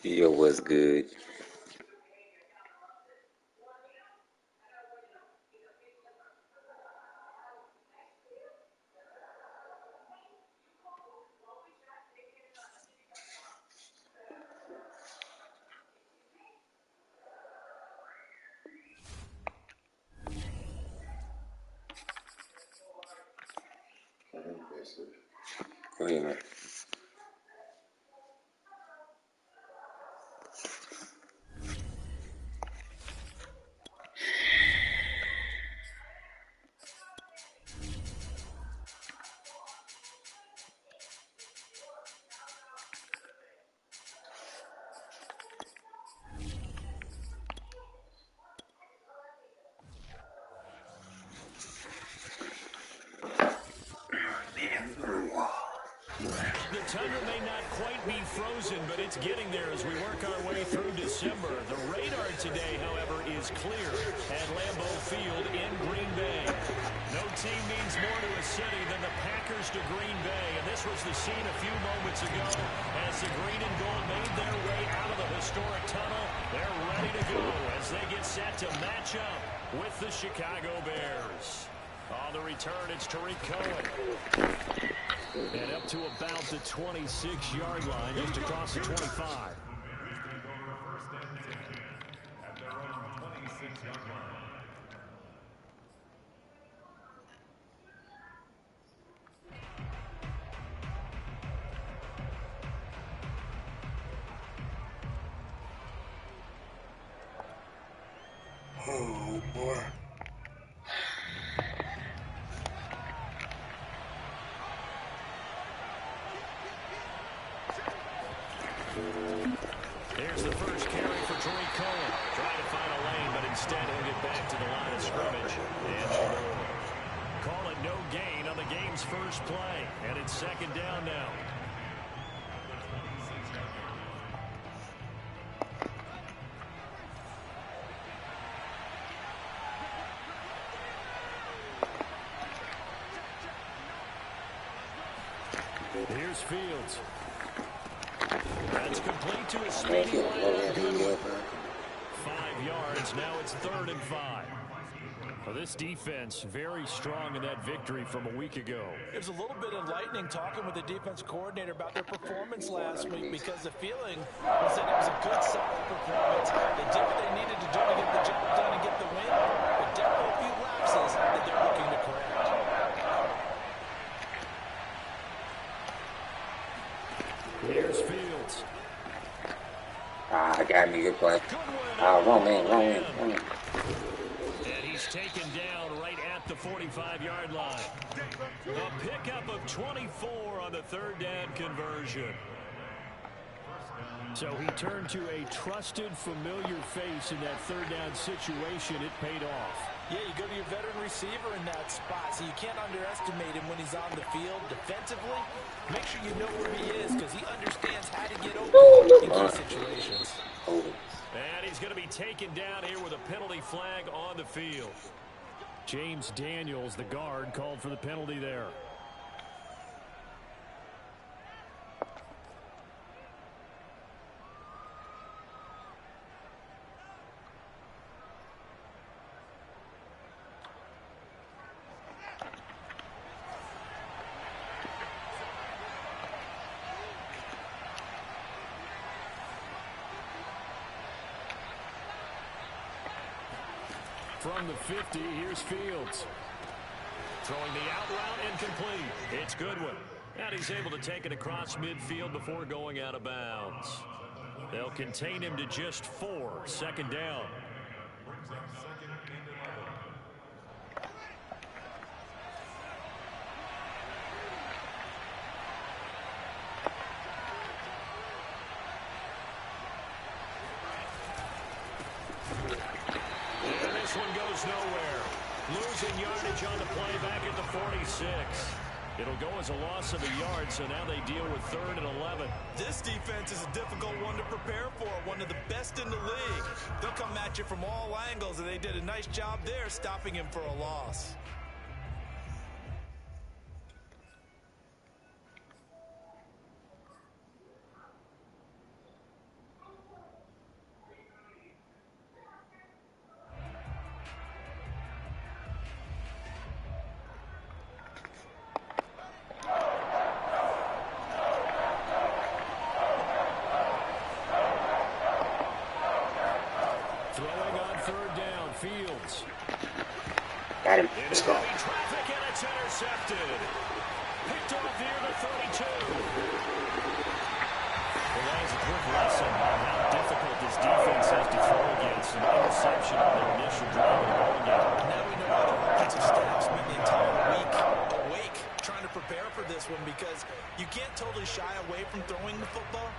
Yo, what's good? Go ahead, man. The tundra may not quite be frozen, but it's getting there as we work our way through December. The radar today, however, is clear at Lambeau Field in Green Bay. No team means more to a city than the Packers to Green Bay, and this was the scene a few moments ago as the green and gold made their way out of the historic tunnel. They're ready to go as they get set to match up with the Chicago Bears. On the return, it's Tariq Cohen. And up to about the 26-yard line, just across the 25. Oh, boy. Here's the first carry for Tariq Cohen. Trying to find a lane, but instead he'll get back to the line of scrimmage. And call it no gain on the game's first play. And it's second down now. Here's Fields. That's complete to a speedy wide. 5 yards. Now it's 3rd and 5. Well, this defense very strong in that victory from a week ago. It was a little bit enlightening talking with the defense coordinator about their performance last week because the feeling was that it was a good, solid performance. They did what they needed to do to get the job done and get the win, but definitely a few lapses that they're looking to correct. Here's Fields. I got me. Good play. Wrong man. And he's taken down right at the 45-yard line. A pickup of 24 on the 3rd down conversion. So he turned to a trusted, familiar face in that 3rd down situation. It paid off. Yeah, you go to your veteran receiver in that spot, so you can't underestimate him when he's on the field defensively. Make sure you know where he is because he understands how to get open in key situations. And he's going to be taken down here with a penalty flag on the field. James Daniels, the guard, called for the penalty there. From the 50, here's Fields. Throwing the out route incomplete. It's Goodwin. And he's able to take it across midfield before going out of bounds. They'll contain him to just 4. 2nd down. Nowhere. Losing yardage on the play back at the 46. It'll go as a loss of a yard, so now they deal with 3rd and 11. This defense is a difficult one to prepare for, one of the best in the league. They'll come at you from all angles, and they did a nice job there stopping him for a loss. Fields. Got him. Let's go. Traffic and it's intercepted. Picked off near the 32. Well, that is a quick lesson on how difficult this defense is to throw against. An interception on their initial drive of the ball game. Now we know why the offensive staff spent the entire week awake trying to prepare for this one, because you can't totally shy away from throwing the football,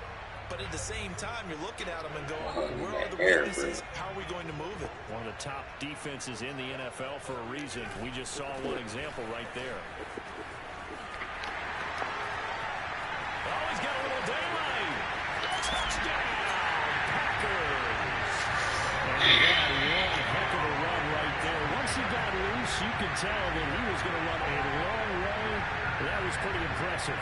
but at the same time, you're looking at them and going, where are the weaknesses? How are we going to move it? One of the top defenses in the NFL for a reason. We just saw one example right there. Oh, he's got a little daylight. Touchdown, Packers. And he got one heck of a run right there. Once he got loose, you could tell that he was going to run a long way. That was pretty impressive.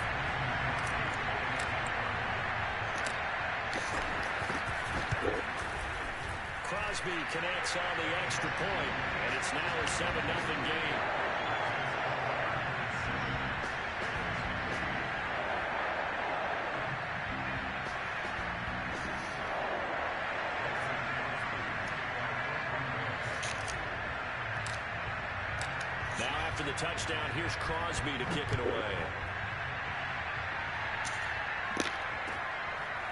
Crosby connects on the extra point, and it's now a 7-0 game. Now after the touchdown, here's Crosby to kick it away.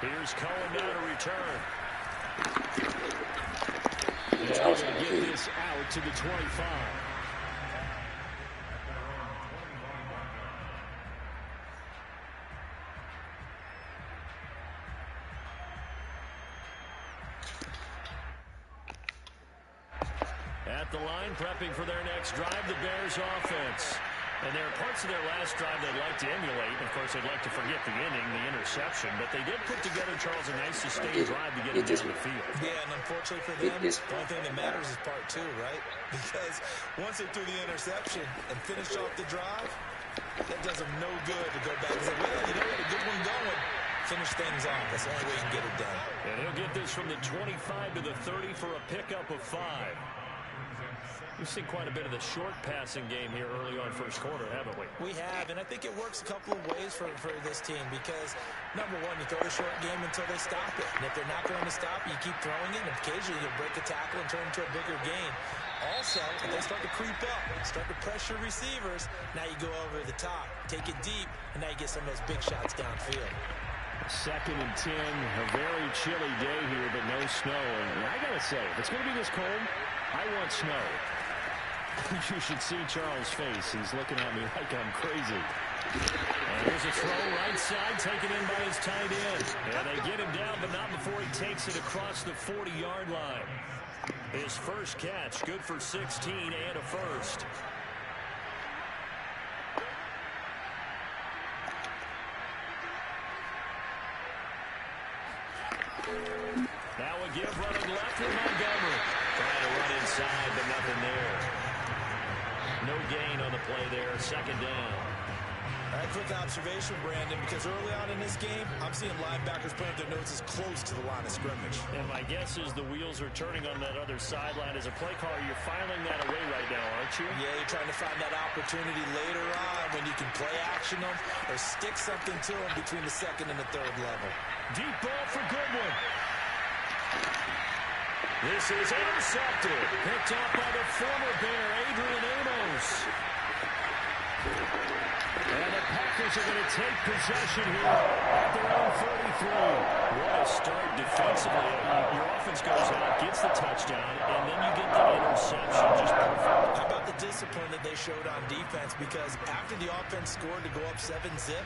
Here's Cohen now to return. They're going to get this out to the 25. At the line, prepping for their next drive, the Bears offense. And there are parts of their last drive they'd like to emulate. Of course, they'd like to forget the inning, the interception. But they did put together, Charles, a nice sustained drive to get it down the field. Yeah, and unfortunately for them, the only thing that matters is part two, right? Because once they threw the interception and finished off the drive, that does them no good to go back and say, well, you know what, a good one going. Finish things off. That's the only way you can get it done. And he'll get this from the 25 to the 30 for a pickup of 5. We've seen quite a bit of the short passing game here early on first quarter, haven't we? We have, and I think it works a couple of ways for this team because, number one, you throw the short game until they stop it. And if they're not going to stop, you keep throwing it, and occasionally you'll break a tackle and turn it into a bigger gain. Also, if they start to creep up, start to pressure receivers, now you go over the top, take it deep, and now you get some of those big shots downfield. 2nd and 10, a very chilly day here, but no snow. And I got to say, if it's going to be this cold, I want snow. You should see Charles' face. He's looking at me like I'm crazy. And here's a throw right side, taken in by his tight end. And they get him down, but not before he takes it across the 40-yard line. His first catch, good for 16 and a first. Now a give running left with Montgomery. Trying to run inside, but nothing there. No gain on the play there. 2nd down. All right, quick observation, Brandon, because early on in this game, I'm seeing linebackers playing their noses close to the line of scrimmage. And my guess is the wheels are turning on that other sideline. As a play caller, you're filing that away right now, aren't you? Yeah, you're trying to find that opportunity later on when you can play action them or stick something to them between the 2nd and the 3rd level. Deep ball for Goodwin. This is intercepted. Picked off by the former Bear, Adrian Amos. And the Packers are going to take possession here at their own 33. What a start defensively. Your offense goes out, gets the touchdown, and then you get the interception. Just perfect. How about the discipline that they showed on defense? Because after the offense scored to go up 7-zip,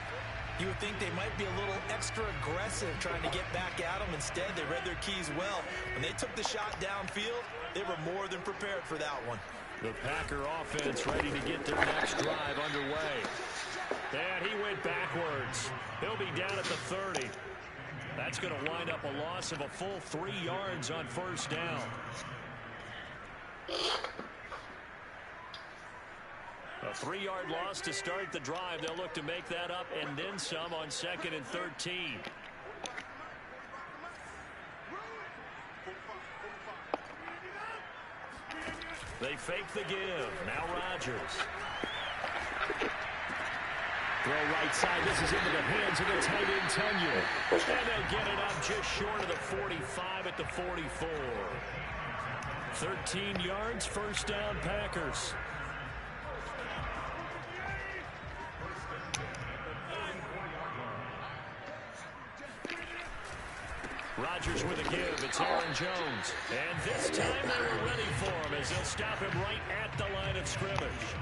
you would think they might be a little extra aggressive trying to get back at them. Instead, they read their keys well. When they took the shot downfield, they were more than prepared for that one. The Packer offense ready to get their next drive underway. And he went backwards. He'll be down at the 30. That's going to wind up a loss of a full 3 yards on 1st down. A 3-yard loss to start the drive. They'll look to make that up and then some on 2nd and 13. They fake the give. Now Rodgers. Throw right side. This is into the hands of the tight end, Tunyon. And they'll get it up just short of the 45 at the 44. 13 yards, first down, Packers. Rodgers with a give. It's Aaron Jones. And this time they were ready for him as they'll stop him right at the line of scrimmage.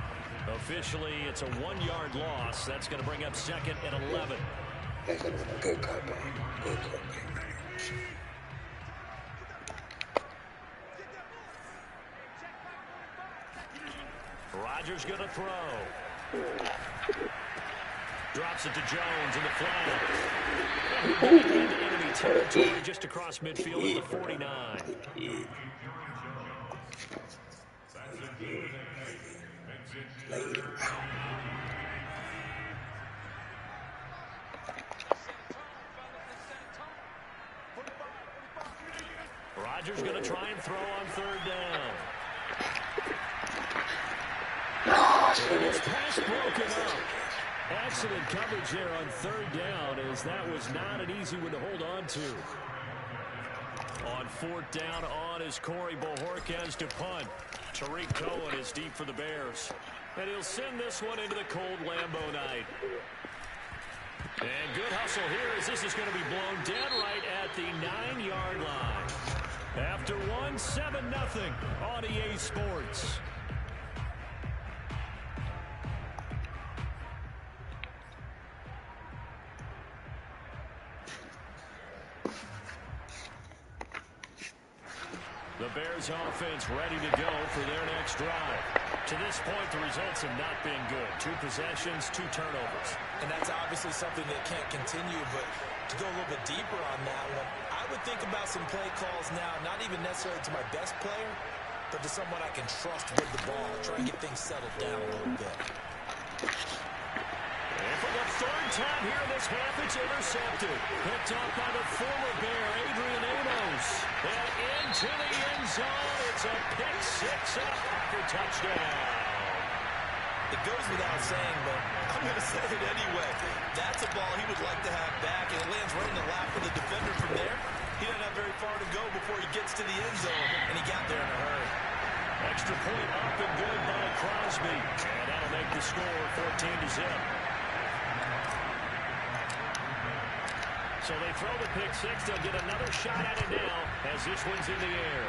Officially, it's a 1-yard loss. That's going to bring up second and 11. That's a good cutback. Good cutback. Rodgers going to throw. Drops it to Jones in the flat. Into enemy territory just across midfield at the 49. Rodgers going to try and throw on third down. His pass broken up. Excellent coverage there on third down, as that was not an easy one to hold on to. On fourth down on is Corey Bojorquez to punt. Tariq Cohen is deep for the Bears. And he'll send this one into the cold Lambeau night. And good hustle here as this is going to be blown dead right at the 9-yard line. After one, 7-0 on EA Sports. The Bears offense ready to go for their next drive. To this point, the results have not been good. 2 possessions, 2 turnovers. And that's obviously something that can't continue, but to go a little bit deeper on that one, I would think about some play calls now, not even necessarily to my best player, but to someone I can trust with the ball. Try and get things settled down a little bit. And for the third time here in this half, it's intercepted. Picked up by the former Bear, Adrian Amos. And into the end zone. It's a pick 6 up for touchdown. It goes without saying, but I'm going to say it anyway. That's a ball he would like to have back, and it lands right in the lap of the defender from there. He doesn't have very far to go before he gets to the end zone, and he got there in a hurry. Extra point up and good by Crosby. And that'll make the score 14-0. So they throw the pick 6. They'll get another shot at it now as this one's in the air.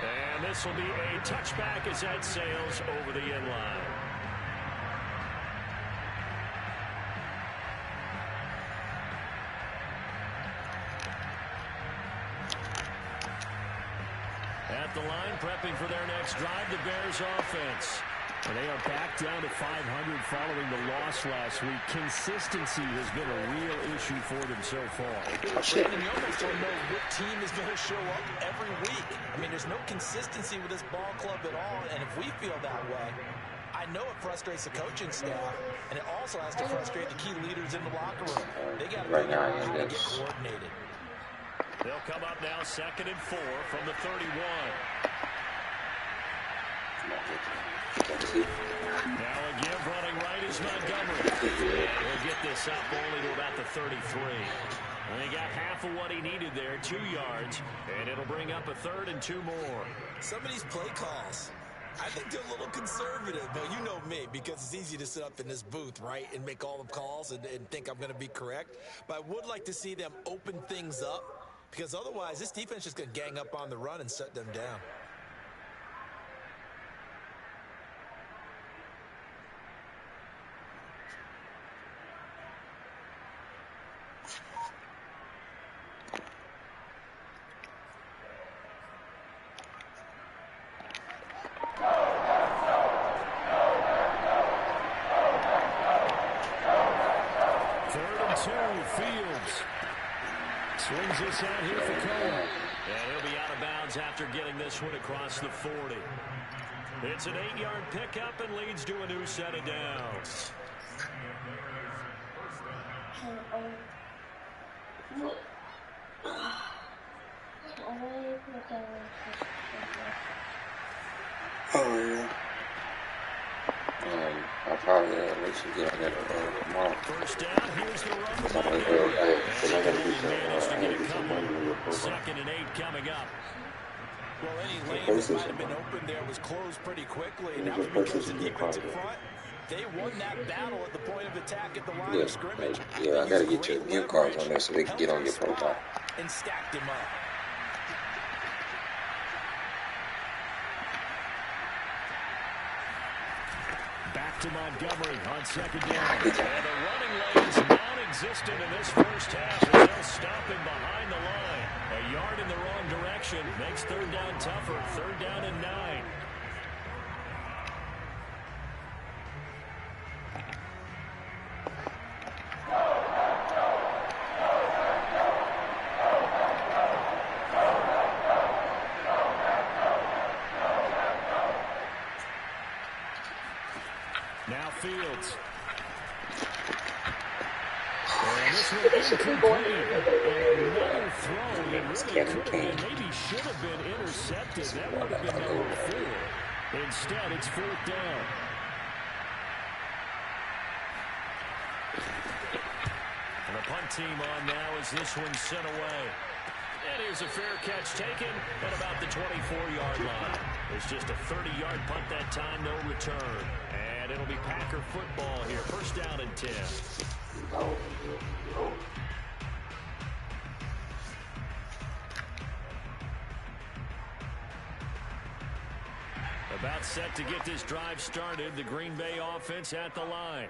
And this will be a touchback as that sails over the end line. At the line, prepping for their next drive, the Bears offense. And they are back down to 500 following the loss last week. Consistency has been a real issue for them so far. Brandon, you almost don't know what team is going to show up every week. I mean, there's no consistency with this ball club at all, and if we feel that way, I know it frustrates the coaching staff, and it also has to frustrate the key leaders in the locker room. They got to figure out how to get coordinated. They'll come up now 2nd and 4 from the 31. Now a give running right is Montgomery. He'll get this up only to about the 33. And he got half of what he needed there, 2 yards, and it'll bring up a 3rd and 2 more. Some of these play calls, I think they're a little conservative, but you know me, because it's easy to sit up in this booth, right, and make all the calls and think I'm going to be correct. But I would like to see them open things up, because otherwise this defense is just going to gang up on the run and shut them down. Swings this out here for Cohen. And he'll be out of bounds after getting this one across the 40. It's an 8-yard pickup and leads to a new set of downs. Oh, yeah. I probably we should get on there tomorrow. First down, here's the run Because I play. gotta get Managed to get it some covered. money in your profile. 2nd and 8 coming up. Well, any lane that might have been open there was closed pretty quickly. And that was because the defensive front, they won that battle at the point of attack at the line of scrimmage. Yeah, I gotta get your gift cards on there so they can get on your profile. And stacked him up. Back to Montgomery on 2nd down. And the running lane's non-existent in this first half as they'll stop him behind the line. A yard in the wrong direction makes 3rd down tougher. 3rd down and 9. Now Fields. And this one incomplete. Another throw that really could and maybe should have been intercepted. That would have been number 4. Instead, it's 4th down. And the punt team on now as this one's sent away. And here's a fair catch taken at about the 24-yard line. It's just a 30-yard punt that time, no return. And it'll be Packer football here. 1st down and 10. About set to get this drive started. The Green Bay offense at the line.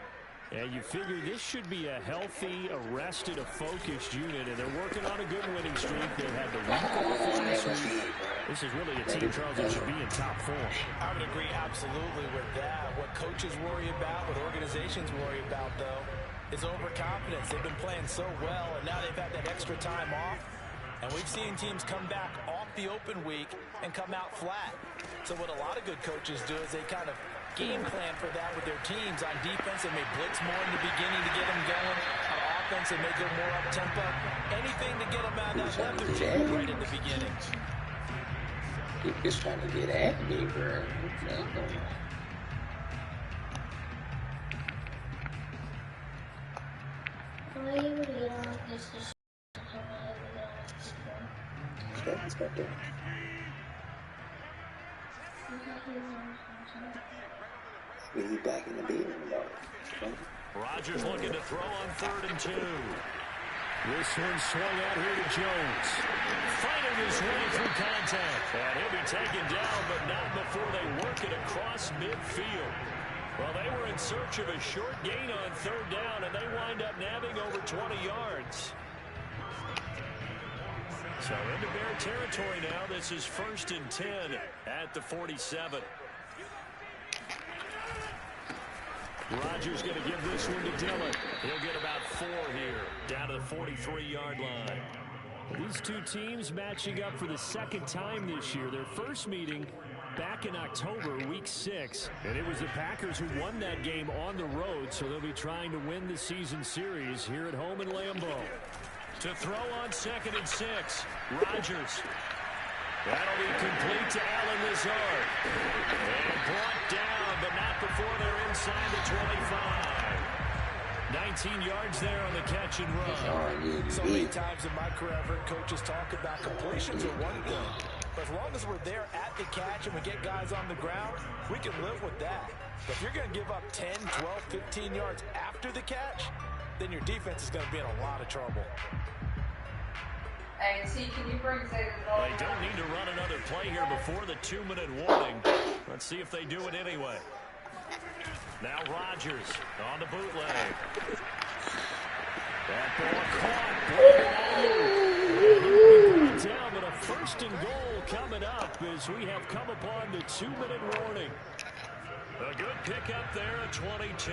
And you figure this should be a healthy, arrested, a focused unit, and they're working on a good winning streak. They had the week off last week. This is really a team, Charles, that should be in top form. I would agree absolutely with that. What coaches worry about, what organizations worry about, though, is overconfidence. They've been playing so well, and now they've had that extra time off. And we've seen teams come back off the open week and come out flat. So what a lot of good coaches do is they kind of game plan for that with their teams. On defense, they may blitz more in the beginning to get them going. On offense, they may go more up-tempo. Anything to get them out of that lethargy right in the beginning. Keep just trying to get at me, bro. Let's go there. He's back in the building, though. Rodgers looking to throw on 3rd and 2. This one swung out here to Jones. Fighting his way through contact. And he'll be taken down, but not before they work it across midfield. Well, they were in search of a short gain on 3rd down, and they wind up nabbing over 20 yards. So into Bear territory now. This is 1st and 10 at the 47. Rodgers going to give this one to Dillon. He'll get about 4 here, down to the 43-yard line. These two teams matching up for the 2nd time this year. Their first meeting back in October, week 6. And it was the Packers who won that game on the road, so they'll be trying to win the season series here at home in Lambeau. To throw on 2nd and 6, Rodgers. That'll be complete to Allen Lazard. And brought down, but not before they're inside the 25. 19 yards there on the catch and run. So many times in my career, I've heard coaches talk about completions are one thing. But as long as we're there at the catch and we get guys on the ground, we can live with that. But if you're going to give up 10, 12, 15 yards after the catch, then your defense is going to be in a lot of trouble. Hey, see, can you bring Xavier? They don't need to run another play here before the 2-minute warning. Let's see if they do it anyway. Now Rodgers on the bootleg. That ball caught. Down, but a 1st and goal coming up as we have come upon the 2-minute warning. A good pickup there at 22.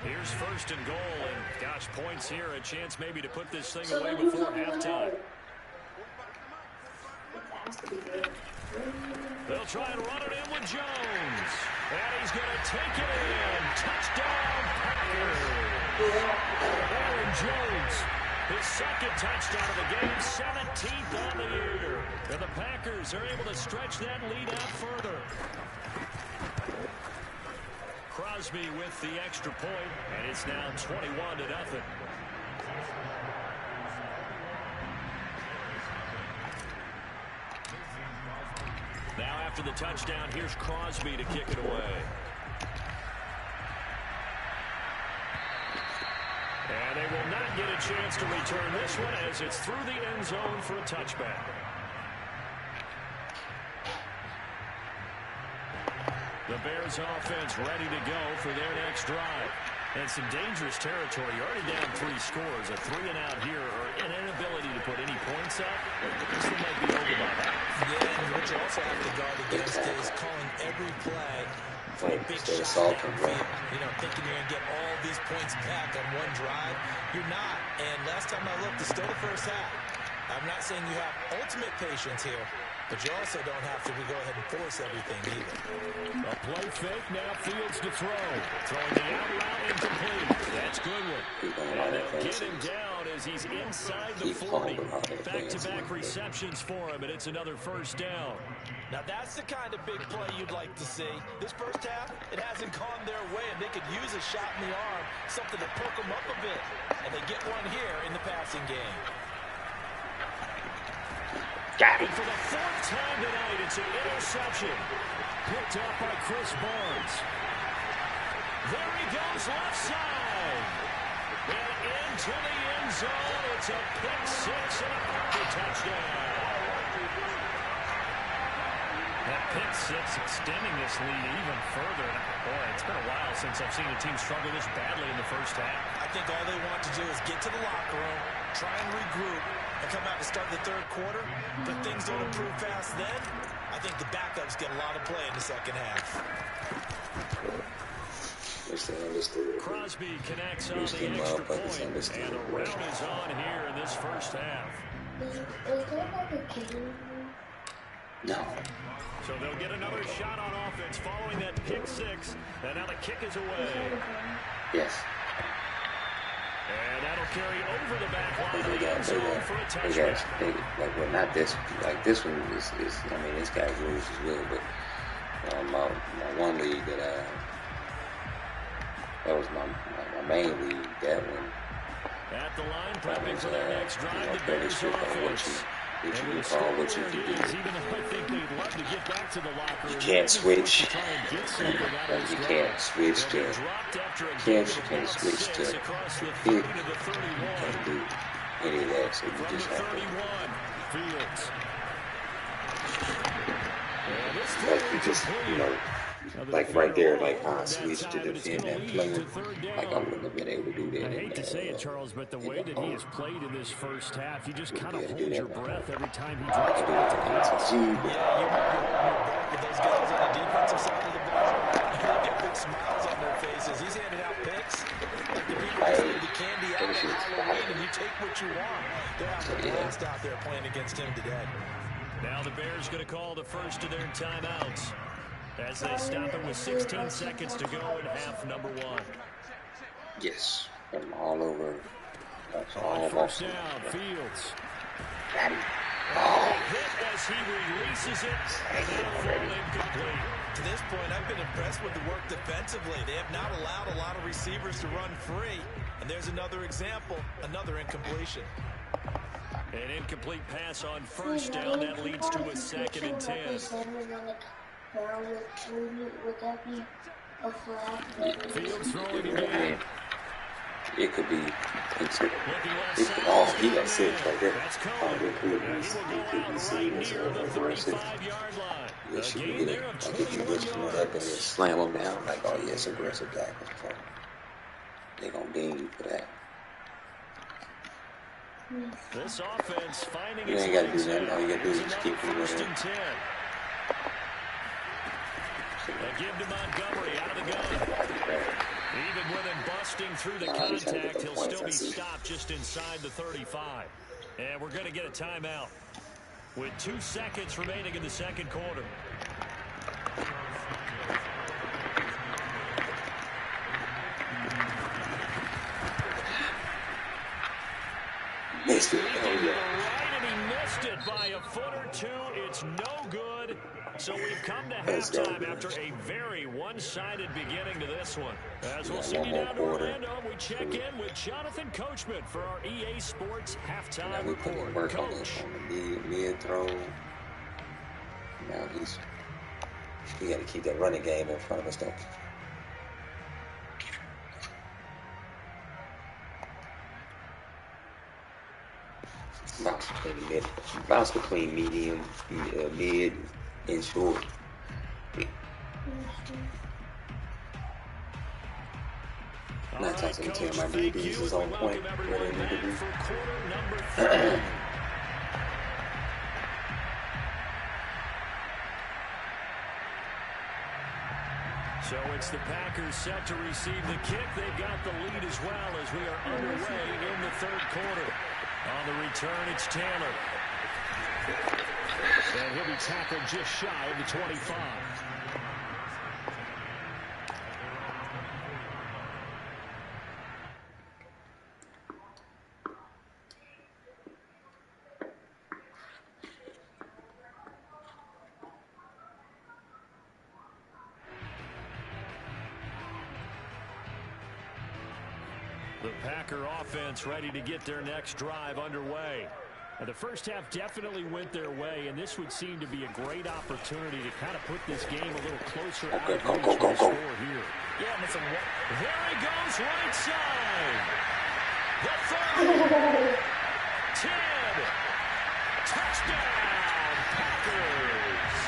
Here's 1st and goal, and gosh, points here, a chance maybe to put this thing away before halftime. They'll try and run it in with Jones. And he's going to take it in. Touchdown, Packers. Aaron Jones His second touchdown of the game, 17th on the year. And the Packers are able to stretch that lead out further. Crosby with the extra point, and it's now 21-0. Now after the touchdown, here's Crosby to kick it away. And they will not get a chance to return this one as it's through the end zone for a touchback. The Bears offense ready to go for their next drive. And some dangerous territory. You're already down 3 scores. A 3-and-out here or an inability to put any points up. This one might be over by half. Yeah, and what you also have to guard against is calling every play for a big shot downfield. You know, thinking you're going to get all these points back on one drive. You're not. And last time I looked, it's still the first half. I'm not saying you have ultimate patience here, but you also don't have to go ahead and force everything either. A play fake, now Fields to throw. Throwing the out route incomplete. That's good one. And they'll get him down as he's inside the 40. Back-to-back receptions for him, and it's another first down. Now that's the kind of big play you'd like to see. This first half, it hasn't gone their way, and they could use a shot in the arm, something to perk them up a bit. And they get one here in the passing game. And for the 4th time tonight, it's an interception. Picked up by Chris Barnes. There he goes, left side. And into the end zone. It's a pick 6 and a Parker touchdown. That pick 6 extending this lead even further. Boy, it's been a while since I've seen a team struggle this badly in the first half. I think all they want to do is get to the locker room, try and regroup, and come out to start the third quarter. But things don't improve fast then. I think the backups get a lot of play in the second half. Crosby connects on the extra point, and the round is on here in this first half. Is there like a kicking? No. So they'll get another shot on offense following that pick 6, and now the kick is away. Yes. And that'll carry over the back line of the end zone for a touchdown. Like, well, not this. Like, this one is I mean, this guy's rules as well, but my one league that was my main league, that one. At the line, prepping for their next drive, the Bears are offense. what you can call, what you can do. Even though I think they'd love to get back to the locker room. You can't switch. You can't switch to hit. You can't do any of that, so you just have to. Like right there, like I switched to defend that player. Like I wouldn't have been able to do that. I hate to say it, Charles, but the way that he has played in this first half, you just kind of hold your breath every time he drops back to pass. Yeah, you might with those guys on the defensive side of the ball. They get big smiles on their faces. He's handing out picks. Like the people that say the candy out of Halloween, and you take what you want. They're having a blast out there playing against him today. Now the Bears going to call the first of their timeouts as they stop it with 16 seconds to go in half number 1. Yes, I'm all over. That's all first down, Fields. Hit as he releases it, and that'll fall incomplete. To this point, I've been impressed with the work defensively. They have not allowed a lot of receivers to run free. And there's another example, another incompletion. An incomplete pass on first down. That leads to a 2nd and 10. Would that be a flag? Fields throwing again. It could be. He got 6 right there. It could be seen as aggressive. Yes, you can get it. Like if you just come up and just slam them down, like, oh yeah, it's aggressive tackles. They're gonna ding you for that. This offense finding you its ain't gotta do legs nothing. All you gotta do is just keep moving. 1st and 10. They give to Montgomery out of the gun. Even with him busting through the contact, he'll still be stopped just inside the 35. And we're going to get a timeout with 2 seconds remaining in the second quarter. Missed it. Deep Oh, into the yeah. right, and he missed it by a foot or two. It's no good. So we've come to halftime after a very one-sided beginning to this one. As we'll send you down to Orlando, we check in with Jonathan Coachman for our EA Sports halftime report. Work Coach. on the mid throw. Now he got to keep that running game in front of us, though. Bounce between medium, mid, and short. 9 times out of 10, my DBs is on point where they need to be. So it's the Packers set to receive the kick. They've got the lead as well as we are underway in the third quarter. On the return, it's Taylor. And he'll be tackled just shy of the 25. The Packer offense ready to get their next drive underway. And the first half definitely went their way, and this would seem to be a great opportunity to kind of put this game a little closer out of reach with the score here. Yeah, and there he goes, right side. The 30. 10. Touchdown, Packers.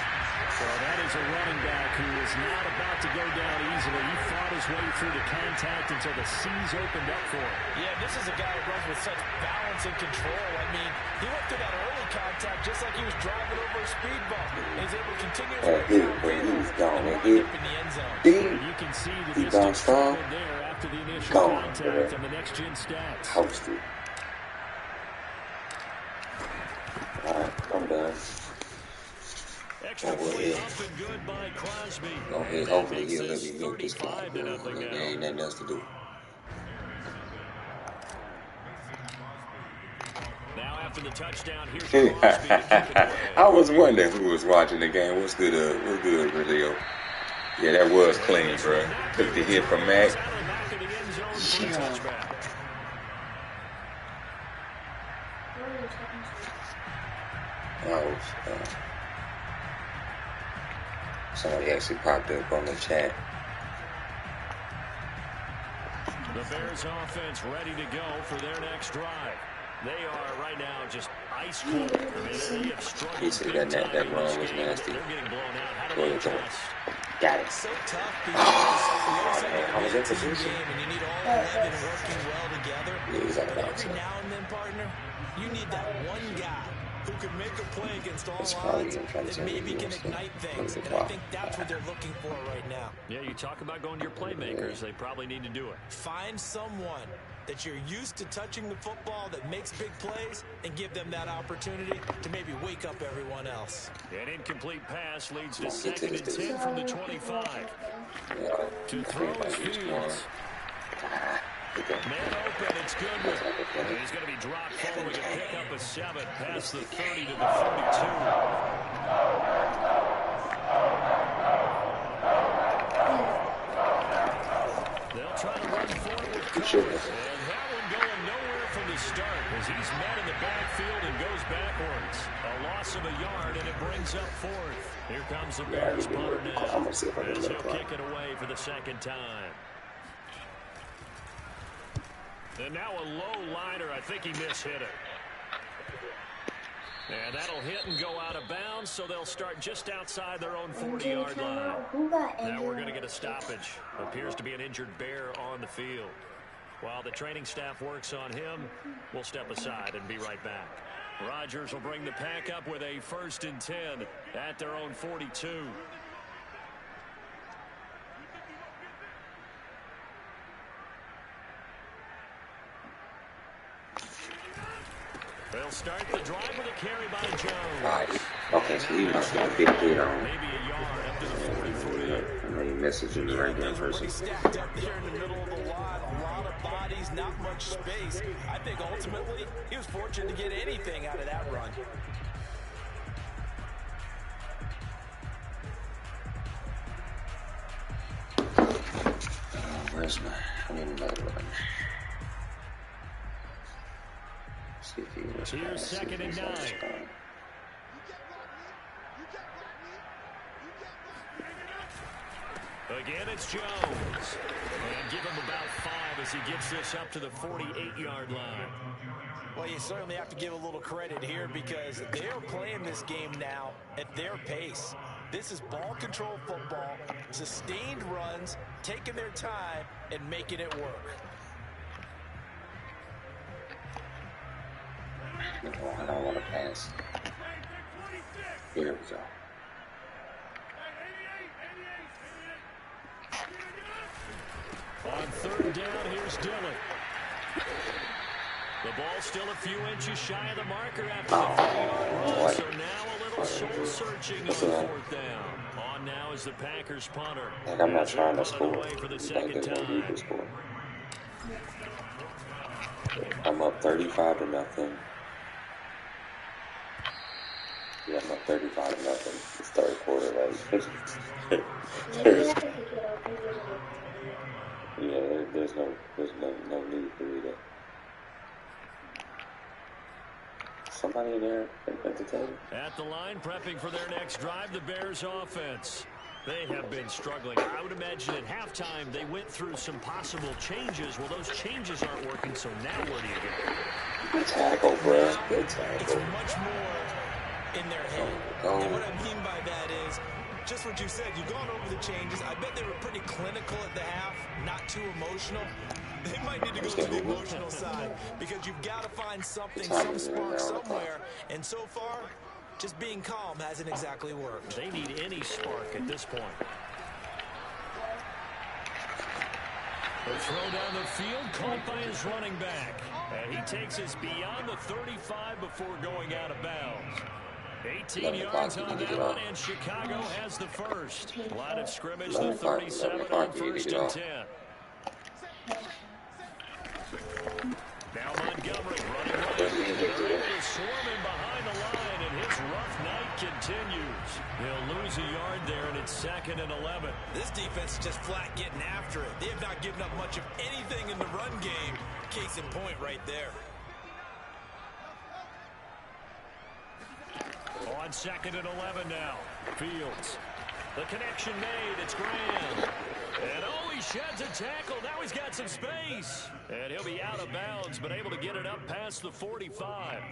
So that is a running back who is not about to go down easily. He fought his way through the contact until the seas opened up for him. Yeah, this is a guy who runs with such balance and control. I mean, he went through that early contact just like he was driving over a speed bump. And he's able to continue his way He's gone. in the end zone. You can see the distance traveled there after the initial contact on the next-gen stats. Hosted. All right, I'm done. Extra point up and good by Crosby. Go ahead, hopefully he'll let me milk this clock. There ain't nothing else to do. Now after the touchdown, here's Crosby to keep it away. I was wondering who was watching the game. What's good, Brazil? Yeah, that was clean, bro. Took the hit from Mac. Somebody actually popped up on the chat. The Bears offense ready to go for their next drive. They are right now just ice cold. They have struggled. He said that run was nasty. They're getting blown out. How do they adjust? Got it. So tough Oh, man, I was in position. and you need all 11 working well together. Yeah, he's out of But bounds. every now and then, partner, you need that one guy who can make a play against all odds that maybe can ignite things. And I think that's what they're looking for right now. Yeah, you talk about going to your playmakers. They probably need to do it. Find someone that you're used to touching the football that makes big plays and give them that opportunity to maybe wake up everyone else. An incomplete pass leads to 2nd and 10 from the 25. To throw his Fields. Man open, it's good. And he's going to be dropped following a pickup of 7 past the 30 to the 42. They'll try to run forward with coverage. And that one going nowhere from the start as he's met in the backfield and goes backwards. A loss of a yard, and it brings up 4th. Here comes the Bears punter now. As he'll kick it away for the second time. And now a low liner. I think he mishit it. And that'll hit and go out of bounds, so they'll start just outside their own 40-yard line. Now we're going to get a stoppage. Appears to be an injured Bear on the field. While the training staff works on him, we'll step aside and be right back. Rodgers will bring the pack up with a 1st and 10 at their own 42. They'll start the drive with a carry by Jones. Right. Okay, so he must have a big hit on. Maybe a yard up to the 43. And they messaging the right damn person. Stacked up there in the middle of the lot. A lot of bodies, not much space. I think ultimately he was fortunate to get anything out of that run. Where's my? I need another run. See if he was. Here's second and 9. Again, it's Jones. And give him about 5 as he gets this up to the 48-yard line. Well, you certainly have to give a little credit here because they're playing this game now at their pace. This is ball control football, sustained runs, taking their time, and making it work. I don't want to pass. Here we go. On third down, here's Dillon. The ball still a few inches shy of the marker after the 3-yard run, so now a little soul-searching on fourth down. On now is the Packers punter. Like, I'm not trying to score. For the second time. I'm up 35-0. Yeah, I'm up 35-0. It's third quarter, like. Yeah, there's no need for me to. Somebody in there at the table. At the line, prepping for their next drive, the Bears offense. They have been struggling. I would imagine at halftime they went through some possible changes. Well, those changes aren't working, so now where do you go? Good tackle, bro. Good tackle. It's much more in their head. And what I mean by that is, just what you said, you've gone over the changes. I bet they were pretty clinical at the half, not too emotional. They might need to go to the emotional side because you've got to find something, some spark somewhere. And so far, just being calm hasn't exactly worked. They need any spark at this point. The throw down the field, caught by his running back. And he takes us beyond the 35 before going out of bounds. 18 yards on that one, and Chicago has the first. Line of scrimmage, the 37 on 1st and 10. Now Montgomery running right. Swarming behind the line, and his rough night continues. They'll lose a yard there, and it's 2nd and 11. This defense is just flat getting after it. They have not given up much of anything in the run game. Case in point right there. On 2nd and 11 now. Fields. The connection made. It's Graham. And he sheds a tackle. Now he's got some space. And he'll be out of bounds, but able to get it up past the 45.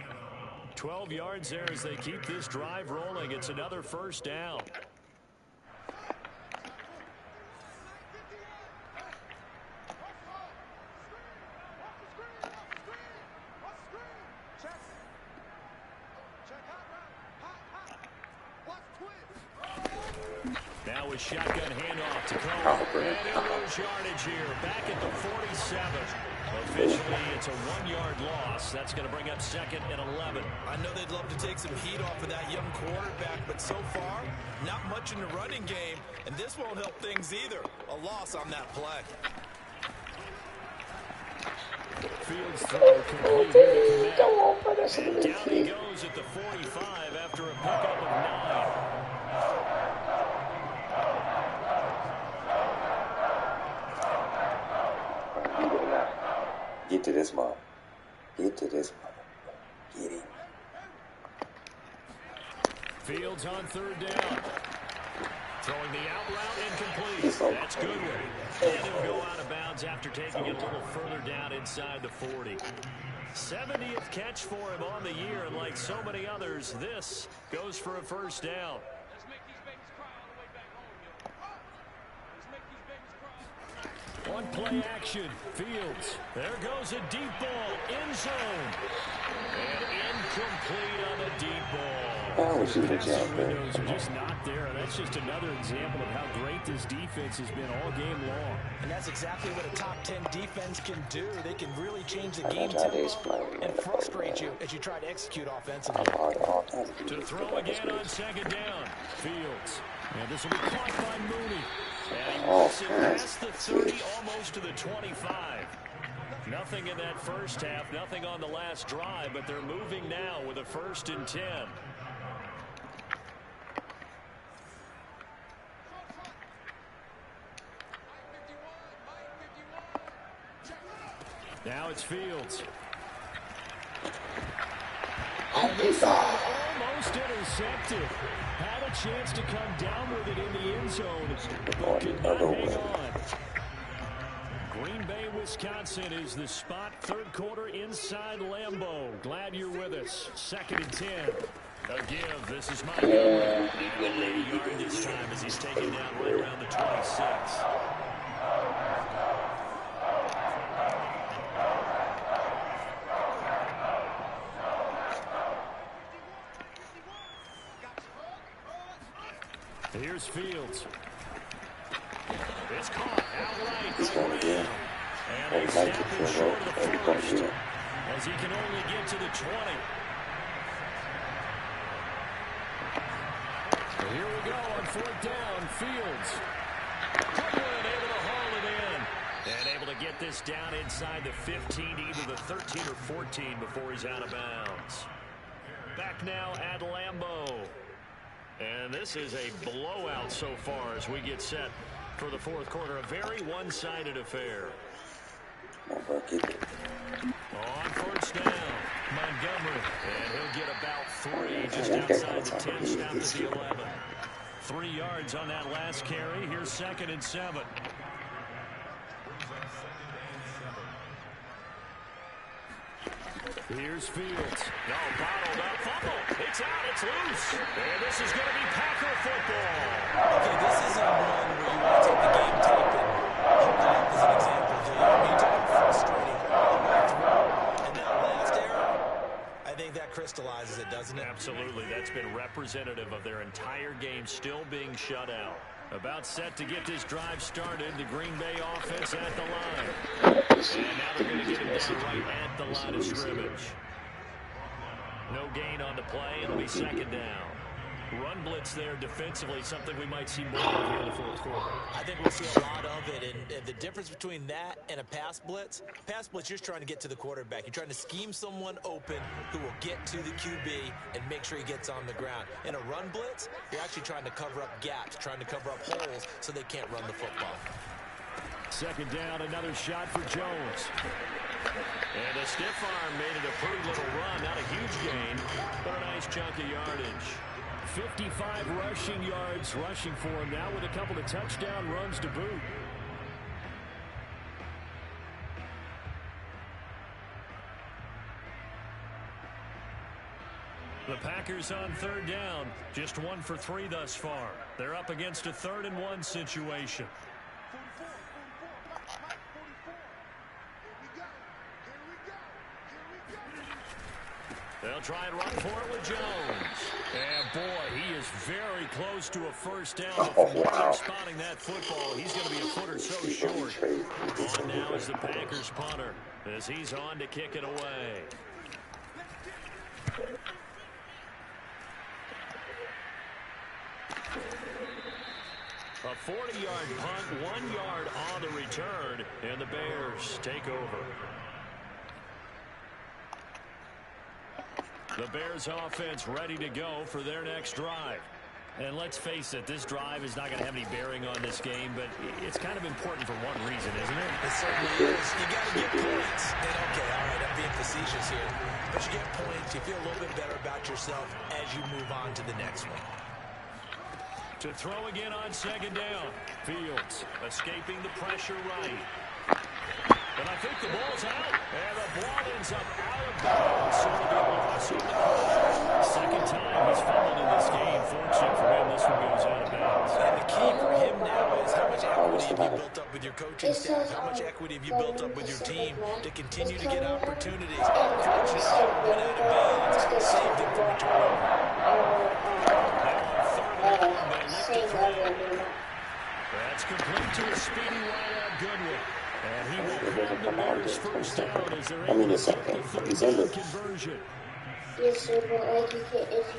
12 yards there as they keep this drive rolling. It's another first down. Now a shotgun handoff to Cole. And he'll lose yardage here. Back at the 47. Officially, it's a 1-yard loss. That's going to bring up 2nd and 11. I know they'd love to take some heat off of that young quarterback, but so far, not much in the running game, and this won't help things either. A loss on that play. Fields throw complete here to Komet. And down he goes at the 45 after a pickup of 9. Get to this mom. Get to this mom. Get him. Fields on 3rd down. Throwing the out route incomplete. That's good. And he'll go out of bounds after taking it a little further down inside the 40. 70th catch for him on the year, and like so many others, this goes for a first down. One play action. Fields. There goes a deep ball. End zone. And incomplete on the deep ball. Passing windows are just not there. And that's just another example of how great this defense has been all game long. And that's exactly what a top 10 defense can do. They can really change the game tempo and frustrate you as you try to execute offensively. To throw again on 2nd down. Fields. And this will be caught by Mooney. And he works it past the 30, almost to the 25. Nothing in that first half, nothing on the last drive, but they're moving now with a 1st and 10. Now it's Fields. Almost intercepted. Had a chance to come down with it in the end zone, but could not hang on. Green Bay, Wisconsin is the spot. 3rd quarter inside Lambeau. Glad you're with us. 2nd and 10. A give. This is Montgomery. And a yard this time as he's taken down right around the 26. Here's Fields. It's caught outright. And they snap him short of the first as he can only get to the 20. Here we go on 4th down. Fields. Goodwin able to haul it in. And able to get this down inside the 15 to either the 13 or 14 before he's out of bounds. Back now at Lambeau. And this is a blowout so far as we get set for the 4th quarter. A very one-sided affair. On 1st down, Montgomery. And he'll get about 3 just outside the 10, down to the 11. 3 yards on that last carry. Here's 2nd and 7. Here's Fields. No, bottled up. Fumble. It's out. It's loose. And this is going to be Packer football. Okay, this isn't one where you want to take the game tape and hold it up as an example, do you? I mean, you talk about frustrating all the way through. And that last error, I think that crystallizes it, doesn't it? Absolutely. That's been representative of their entire game still being shut out. About set to get this drive started. The Green Bay offense at the line. And now they're going to get him down right at the line of scrimmage. No gain on the play. It'll be 2nd down. Run blitz there defensively, something we might see more of here in the 4th quarter. I think we'll see a lot of it. And the difference between that and a pass blitz, you're just trying to get to the quarterback. You're trying to scheme someone open who will get to the QB and make sure he gets on the ground. In a run blitz, you're actually trying to cover up gaps, trying to cover up holes so they can't run the football. 2nd down, another shot for Jones. And a stiff arm made it a pretty little run. Not a huge gain, but a nice chunk of yardage. 55 rushing yards rushing for him now with a couple of touchdown runs to boot. The Packers on 3rd down. Just 1 for 3 thus far. They're up against a 3rd and 1 situation. They'll try and run for it with Jones. And boy, he is very close to a 1st down. Wow. Spotting that football, he's going to be a foot or so short. On now is the Packers punter as he's on to kick it away. A 40-yard punt, 1 yard on the return, and the Bears take over. The Bears offense ready to go for their next drive. And let's face it, this drive is not going to have any bearing on this game, but it's kind of important for one reason, isn't it? It certainly is. You got to get points. And okay, all right, I'm being facetious here. But you get points, you feel a little bit better about yourself as you move on to the next one. To throw again on 2nd down. Fields escaping the pressure right. And I think the ball's out. And the ball ends up out of bounds. So it'll be a loss on the call. 2nd time he's fumbled in this game. Fortunate for him, this one goes out of bounds. And the key for him now is how much equity have you built up with your coaching staff? How much equity have you built up with your team to continue to get opportunities? Fortunately, went out of bounds, saved him from a turnover. That's complete to a speedy wide-out Goodwin. And he will grab the Bears 1st down as they're able to get the 3rd down conversion. Yes, sir, but like if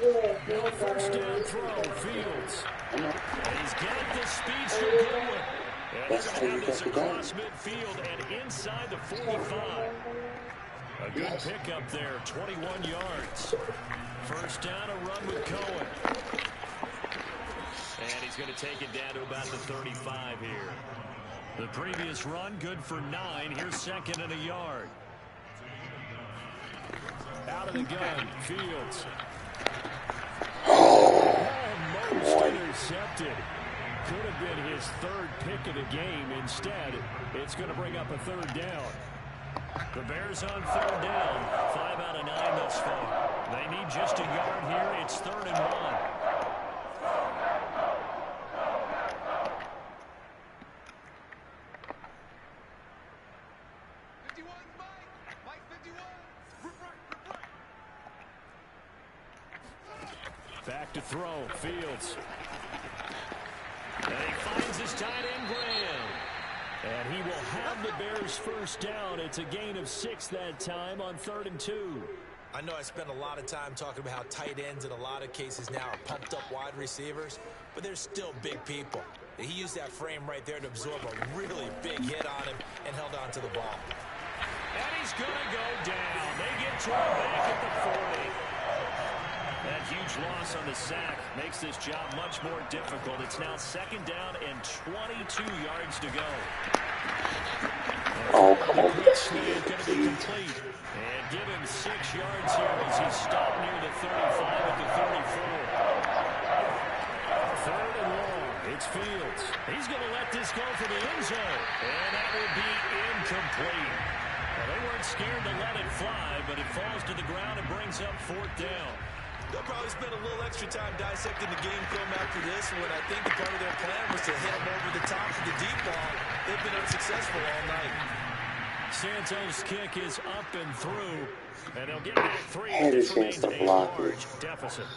you're Now 1st down throw, Fields. And he's got the speedster Goodwin. And they're going to have this across midfield and inside the 45. A good pickup there, 21 yards. First down, a run with Cohen. And he's going to take it down to about the 35 here. The previous run, good for 9. Here's second and a yard. Out of the gun, Fields. Almost intercepted. Could have been his third pick of the game. Instead, it's going to bring up a third down. The Bears on third down. 5 out of 9 thus far. They need just a yard here. It's 3rd and 1. Back to throw, Fields. And he finds his tight end, Graham. And he will have the Bears first down. It's a gain of 6 that time on 3rd and 2. I know I spent a lot of time talking about how tight ends in a lot of cases now are pumped up wide receivers, but they're still big people. He used that frame right there to absorb a really big hit on him and held on to the ball. And he's going to go down. They get to him back at the 40. That huge loss on the sack makes this job much more difficult. It's now 2nd down and 22 yards to go. Oh, come on. It's going to be complete. And give him 6 yards here as he stopped near the 35 at the 34. 3rd and long. It's Fields. He's going to let this go for the end zone. And that will be incomplete. Well, they weren't scared to let it fly, but it falls to the ground and brings up 4th down. They'll probably spend a little extra time dissecting the game film after this when I think part of their plan was to hit them over the top of the deep ball. They've been unsuccessful all night. Santos' kick is up and through, and they'll get back 3. This remains a large deficit.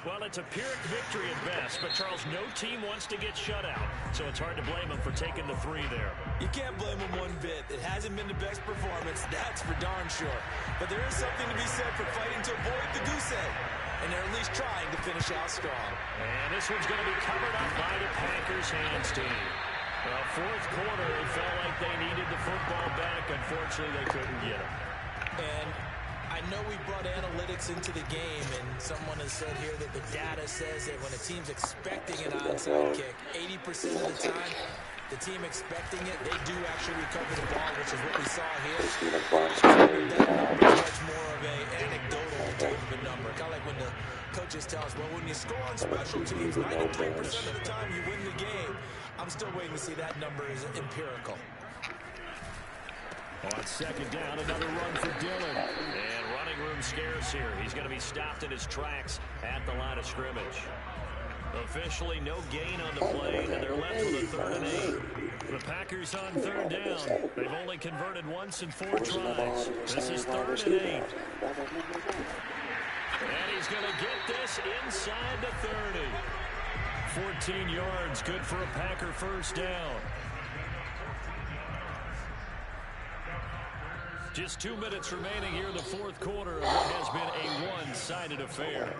Well, it's a Pyrrhic victory at best, but Charles, no team wants to get shut out, so it's hard to blame them for taking the 3 there. You can't blame them one bit. It hasn't been the best performance, that's for darn sure. But there is something to be said for fighting to avoid the goose egg, and they're at least trying to finish out strong. And this one's going to be covered up by the Packers hands team. Well, 4th quarter, it felt like they needed the football back. Unfortunately, they couldn't get it. And I know we brought analytics into the game, and someone has said here that the data says that when a team's expecting an onside kick, 80% of the time, the team expecting it, they do actually recover the ball, which is what we saw here. That number is much more of an anecdotal type of a number. Kind of like when the coaches tell us, well, when you score on special teams, 93% of the time you win the game. I'm still waiting to see that number is empirical. On 2nd down, another run for Dillon. And running room scarce here. He's going to be stopped in his tracks at the line of scrimmage. Officially no gain on the play, and they're left with a 3rd and 8. The Packers on 3rd down. They've only converted once in 4 tries. This is 3rd and 8. And he's going to get this inside the 30. 14 yards, good for a Packer first down. Just 2 minutes remaining here in the 4th quarter of what has been a one-sided affair.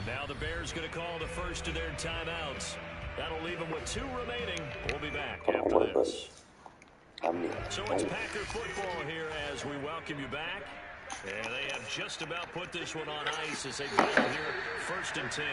Now the Bears going to call the first of their timeouts. That'll leave them with 2 remaining. We'll be back after this. So it's Packer football here as we welcome you back. And they have just about put this one on ice as they battle here 1st and 10.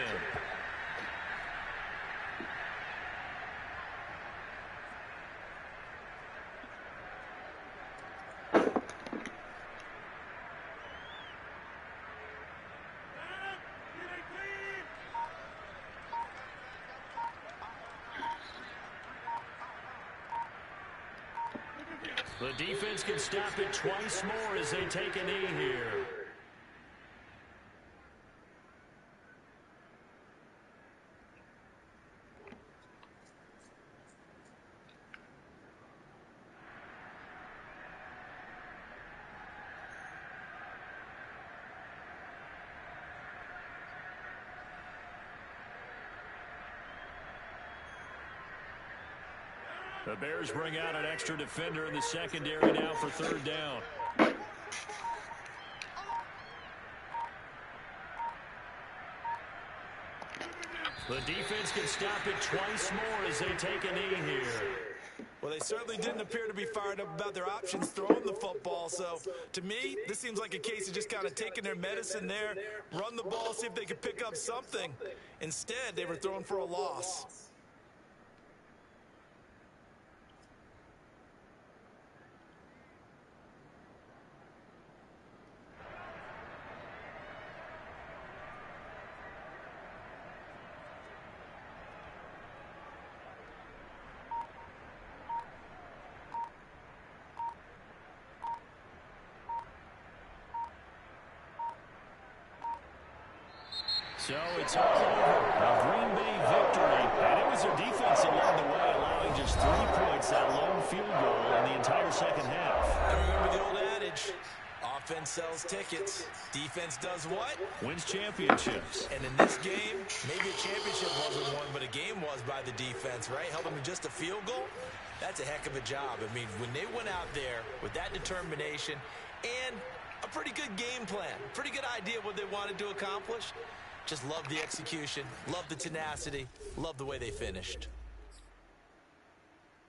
The defense can stop it twice more as they take a knee here. The Bears bring out an extra defender in the secondary now for 3rd down. The defense can stop it twice more as they take a knee here. Well, they certainly didn't appear to be fired up about their options throwing the football. So, to me, this seems like a case of just kind of taking their medicine there, run the ball, see if they could pick up something. Instead, they were throwing for a loss. So it's all over. A Green Bay victory. And it was their defense that led the way, allowing just 3 points, that lone field goal in the entire second half. And remember the old adage, offense sells tickets. Defense does what? Wins championships. And in this game, maybe a championship wasn't won, but a game was by the defense, right? Held them to just a field goal. That's a heck of a job. I mean, when they went out there with that determination and a pretty good game plan, pretty good idea of what they wanted to accomplish, just love the execution, love the tenacity, love the way they finished.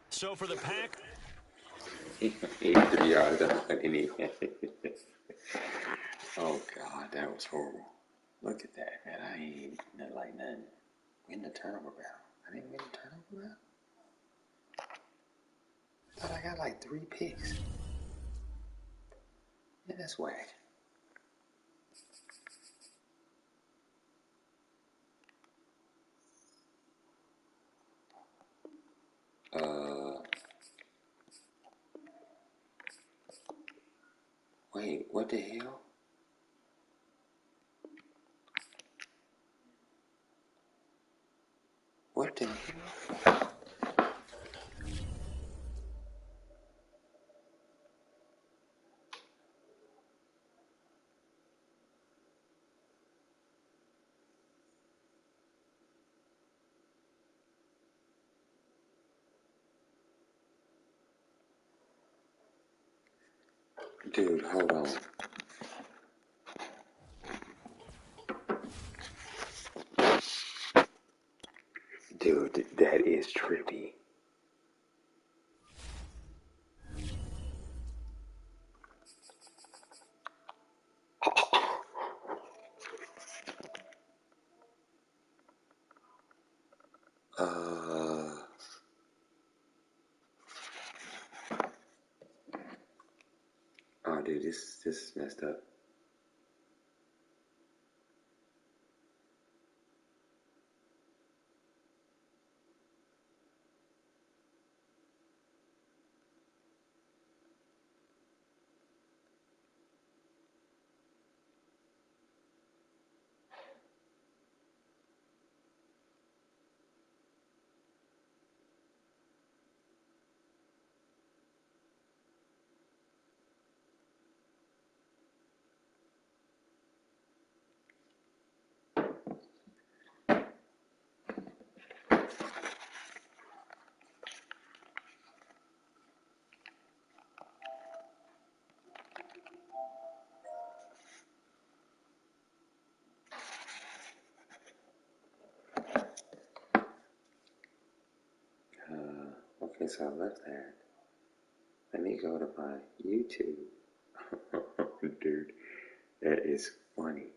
So for the Pack, 83 yards on fucking Oh God, that was horrible. Look at that, man. I ain't nothing like nothing. Win the turnover battle. I didn't win the turnover battle. Thought I got like 3 picks. Yeah, that's whack. Wait, what the hell? What the hell? Dude, hold on. Dude, that is trippy. Oh, dude, this is messed up. Okay, so I left that. Let me go to my YouTube. Dude, that is funny.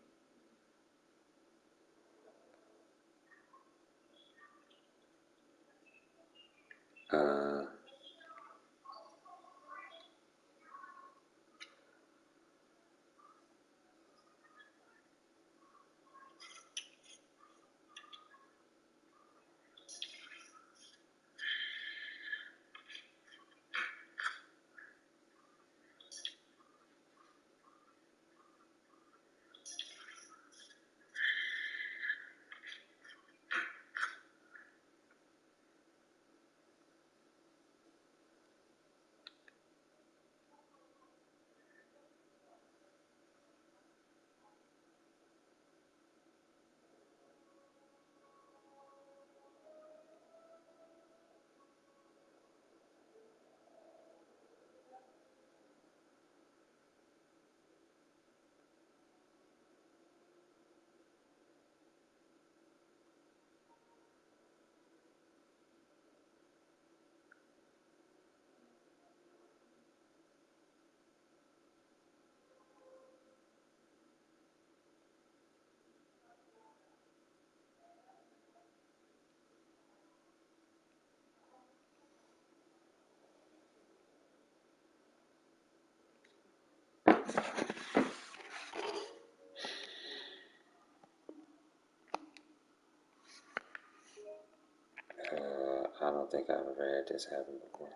think I've ever had this happen before.